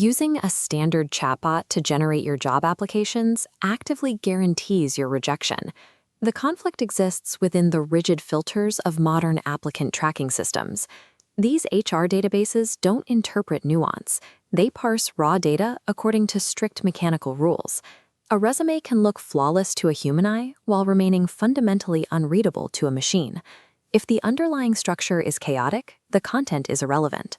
Using a standard chatbot to generate your job applications actively guarantees your rejection. The conflict exists within the rigid filters of modern applicant tracking systems. These HR databases don't interpret nuance. They parse raw data according to strict mechanical rules. A resume can look flawless to a human eye while remaining fundamentally unreadable to a machine. If the underlying structure is chaotic, the content is irrelevant.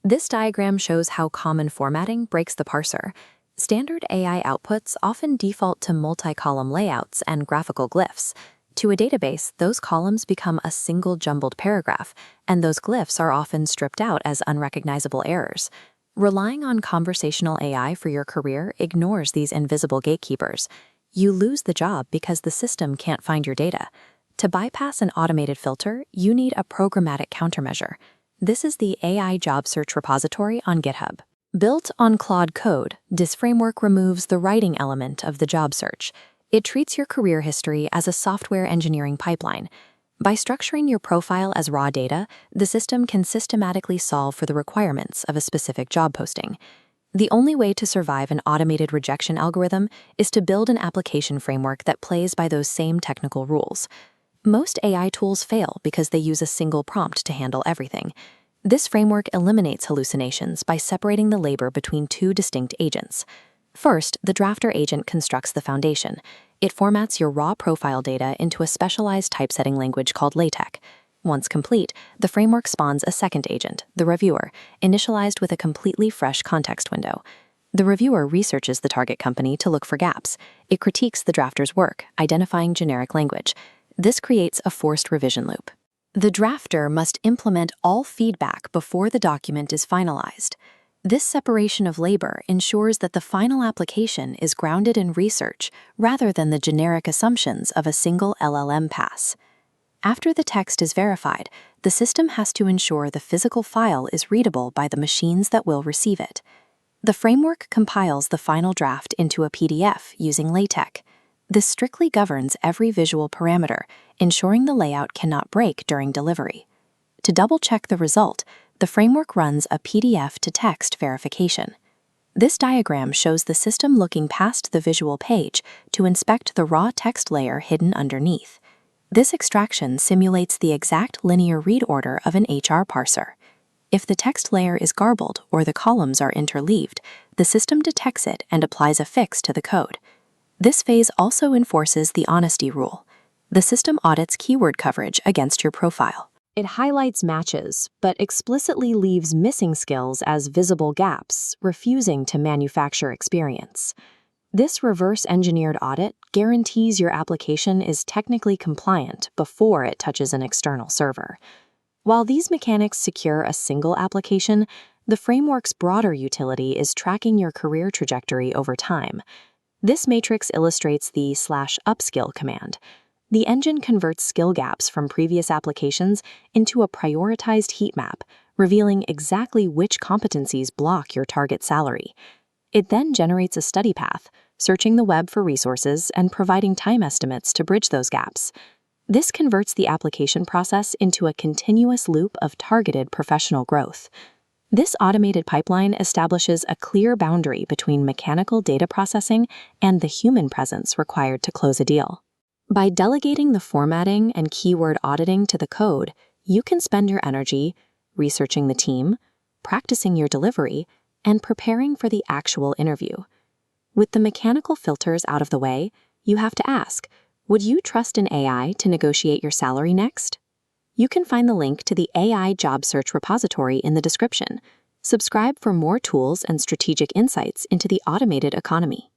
This diagram shows how common formatting breaks the parser. Standard AI outputs often default to multi-column layouts and graphical glyphs. To a database, those columns become a single jumbled paragraph, and those glyphs are often stripped out as unrecognizable errors. Relying on conversational AI for your career ignores these invisible gatekeepers. You lose the job because the system can't find your data. To bypass an automated filter, you need a programmatic countermeasure. This is the AI job search repository on GitHub. Built on Claude Code, this framework removes the writing element of the job search. It treats your career history as a software engineering pipeline. By structuring your profile as raw data, the system can systematically solve for the requirements of a specific job posting. The only way to survive an automated rejection algorithm is to build an application framework that plays by those same technical rules. Most AI tools fail because they use a single prompt to handle everything. This framework eliminates hallucinations by separating the labor between two distinct agents. First, the drafter agent constructs the foundation. It formats your raw profile data into a specialized typesetting language called LaTeX. Once complete, the framework spawns a second agent, the reviewer, initialized with a completely fresh context window. The reviewer researches the target company to look for gaps. It critiques the drafter's work, identifying generic language. This creates a forced revision loop. The drafter must implement all feedback before the document is finalized. This separation of labor ensures that the final application is grounded in research rather than the generic assumptions of a single LLM pass. After the text is verified, the system has to ensure the physical file is readable by the machines that will receive it. The framework compiles the final draft into a PDF using LaTeX. This strictly governs every visual parameter, ensuring the layout cannot break during delivery. To double-check the result, the framework runs a PDF to text verification. This diagram shows the system looking past the visual page to inspect the raw text layer hidden underneath. This extraction simulates the exact linear read order of an HR parser. If the text layer is garbled or the columns are interleaved, the system detects it and applies a fix to the code. This phase also enforces the honesty rule. The system audits keyword coverage against your profile. It highlights matches, but explicitly leaves missing skills as visible gaps, refusing to manufacture experience. This reverse-engineered audit guarantees your application is technically compliant before it touches an external server. While these mechanics secure a single application, the framework's broader utility is tracking your career trajectory over time. This matrix illustrates the /upskill command. The engine converts skill gaps from previous applications into a prioritized heat map, revealing exactly which competencies block your target salary. It then generates a study path, searching the web for resources and providing time estimates to bridge those gaps. This converts the application process into a continuous loop of targeted professional growth. This automated pipeline establishes a clear boundary between mechanical data processing and the human presence required to close a deal. By delegating the formatting and keyword auditing to the code, you can spend your energy researching the team, practicing your delivery, and preparing for the actual interview. With the mechanical filters out of the way, you have to ask, would you trust an AI to negotiate your salary next? You can find the link to the AI job search repository in the description. Subscribe for more tools and strategic insights into the automated economy.